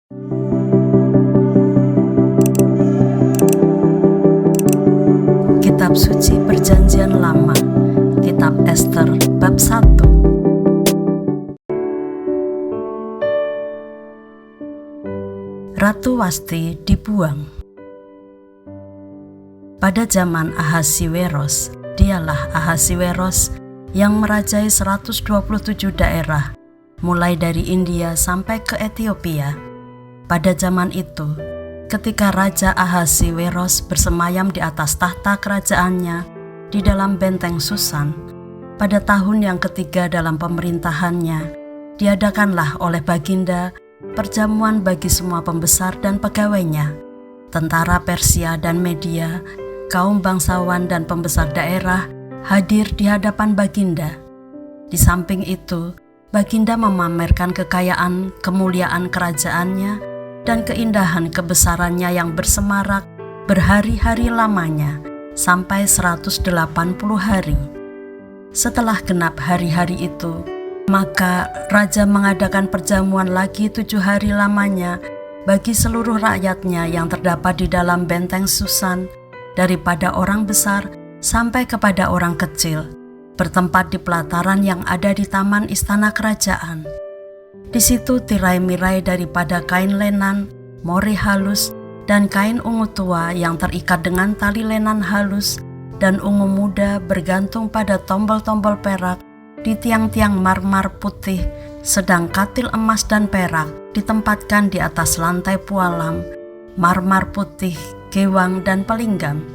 Kitab Suci Perjanjian Lama, Kitab Ester bab 1. Ratu Wasti dibuang. Pada zaman Ahasiweros, dialah Ahasiweros yang merajai 127 daerah, mulai dari India sampai ke Ethiopia. Pada zaman itu, ketika Raja Ahasiweros bersemayam di atas tahta kerajaannya di dalam benteng Susan, pada tahun yang ketiga dalam pemerintahannya, diadakanlah oleh Baginda perjamuan bagi semua pembesar dan pegawainya, tentara Persia dan Media, kaum bangsawan dan pembesar daerah hadir di hadapan Baginda. Di samping itu, Baginda memamerkan kekayaan, kemuliaan kerajaannya, dan keindahan kebesarannya yang bersemarak berhari-hari lamanya, sampai 180 hari. Setelah genap hari-hari itu, maka Raja mengadakan perjamuan lagi 7 hari lamanya bagi seluruh rakyatnya yang terdapat di dalam benteng Susan, daripada orang besar sampai kepada orang kecil, bertempat di pelataran yang ada di taman istana kerajaan. Di situ tirai-mirai daripada kain lenan, mori halus, dan kain ungu tua yang terikat dengan tali lenan halus dan ungu muda bergantung pada tombol-tombol perak di tiang-tiang marmar putih, sedang katil emas dan perak ditempatkan di atas lantai pualam, marmar putih, gewang, dan pelinggam.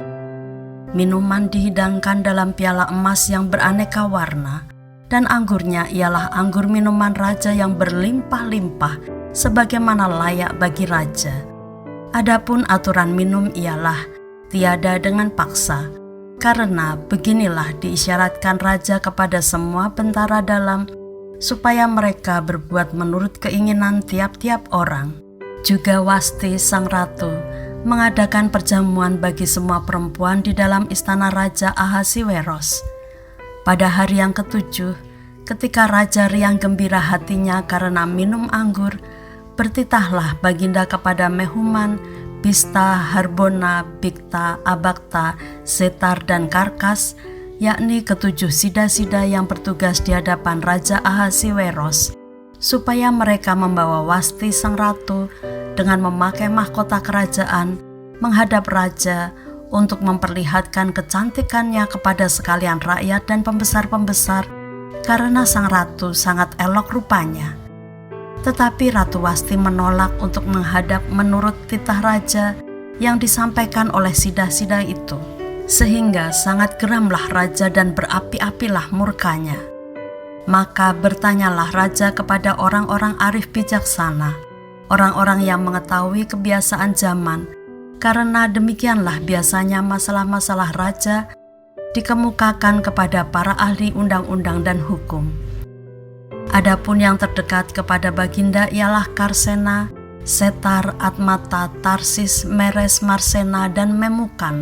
Minuman dihidangkan dalam piala emas yang beraneka warna, dan anggurnya ialah anggur minuman raja yang berlimpah-limpah, sebagaimana layak bagi raja. Adapun aturan minum ialah tiada dengan paksa, karena beginilah diisyaratkan raja kepada semua bentara dalam, supaya mereka berbuat menurut keinginan tiap-tiap orang. Juga Wasti sang ratu mengadakan perjamuan bagi semua perempuan di dalam istana Raja Ahasiweros. Pada hari yang ke-7, ketika raja riang gembira hatinya karena minum anggur, bertitahlah Baginda kepada Mehuman, Bista, Harbona, Bikta, Abakta, Setar, dan Karkas, yakni ke-7 sida-sida yang bertugas di hadapan Raja Ahasiweros, supaya mereka membawa Wasti sang ratu dengan memakai mahkota kerajaan menghadap raja untuk memperlihatkan kecantikannya kepada sekalian rakyat dan pembesar-pembesar, karena sang ratu sangat elok rupanya. Tetapi Ratu Wasti menolak untuk menghadap menurut titah raja yang disampaikan oleh sida-sida itu, sehingga sangat geramlah raja dan berapi-apilah murkanya. Maka bertanyalah raja kepada orang-orang arif bijaksana, orang-orang yang mengetahui kebiasaan zaman, karena demikianlah biasanya masalah-masalah raja dikemukakan kepada para ahli undang-undang dan hukum. Adapun yang terdekat kepada Baginda ialah Karsena, Setar, Atmata, Tarsis, Meres, Marsena, dan Memukan,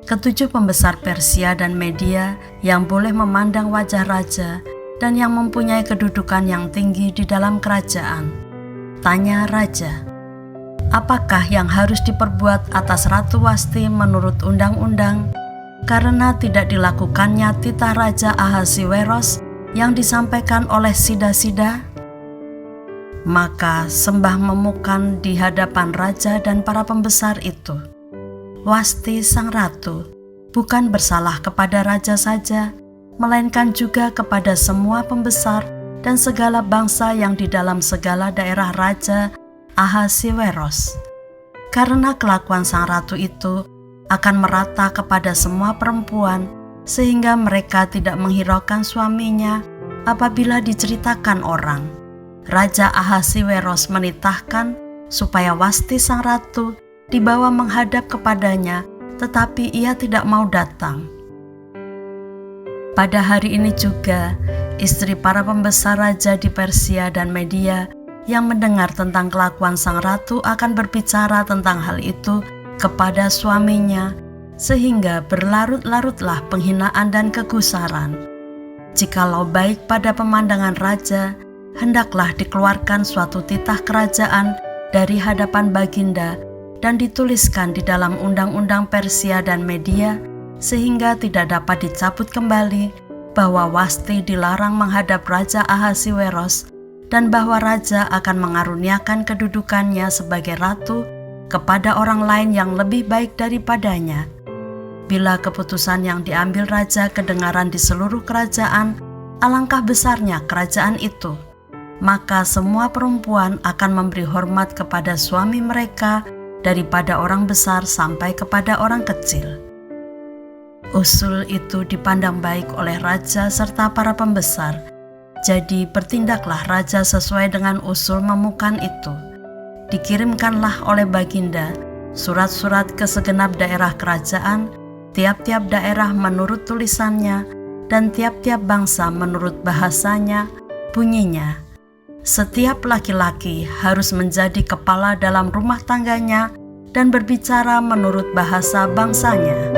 ke-7 pembesar Persia dan Media yang boleh memandang wajah raja dan yang mempunyai kedudukan yang tinggi di dalam kerajaan. Tanya raja, apakah yang harus diperbuat atas Ratu Wasti menurut undang-undang, karena tidak dilakukannya titah Raja Ahasiweros yang disampaikan oleh sida-sida? Maka sembah Memukan di hadapan raja dan para pembesar itu, Wasti sang ratu bukan bersalah kepada raja saja, melainkan juga kepada semua pembesar dan segala bangsa yang di dalam segala daerah Raja Ahasiweros. Karena kelakuan sang ratu itu akan merata kepada semua perempuan, sehingga mereka tidak menghiraukan suaminya apabila diceritakan orang. Raja Ahasiweros menitahkan supaya Wasti sang ratu dibawa menghadap kepadanya, tetapi ia tidak mau datang. Pada hari ini juga, istri para pembesar raja di Persia dan Media yang mendengar tentang kelakuan sang ratu akan berbicara tentang hal itu kepada suaminya, sehingga berlarut-larutlah penghinaan dan kegusaran. Jikalau baik pada pemandangan raja, hendaklah dikeluarkan suatu titah kerajaan dari hadapan Baginda dan dituliskan di dalam undang-undang Persia dan Media sehingga tidak dapat dicabut kembali bahwa Wasti dilarang menghadap Raja Ahasiweros dan bahwa raja akan mengaruniakan kedudukannya sebagai ratu kepada orang lain yang lebih baik daripadanya. Bila keputusan yang diambil raja kedengaran di seluruh kerajaan, alangkah besarnya kerajaan itu, maka semua perempuan akan memberi hormat kepada suami mereka daripada orang besar sampai kepada orang kecil. Usul itu dipandang baik oleh raja serta para pembesar. Jadi bertindaklah raja sesuai dengan usul memukan itu. Dikirimkanlah oleh Baginda surat-surat ke segenap daerah kerajaan, tiap-tiap daerah menurut tulisannya dan tiap-tiap bangsa menurut bahasanya. Bunyinya, setiap laki-laki harus menjadi kepala dalam rumah tangganya dan berbicara menurut bahasa bangsanya.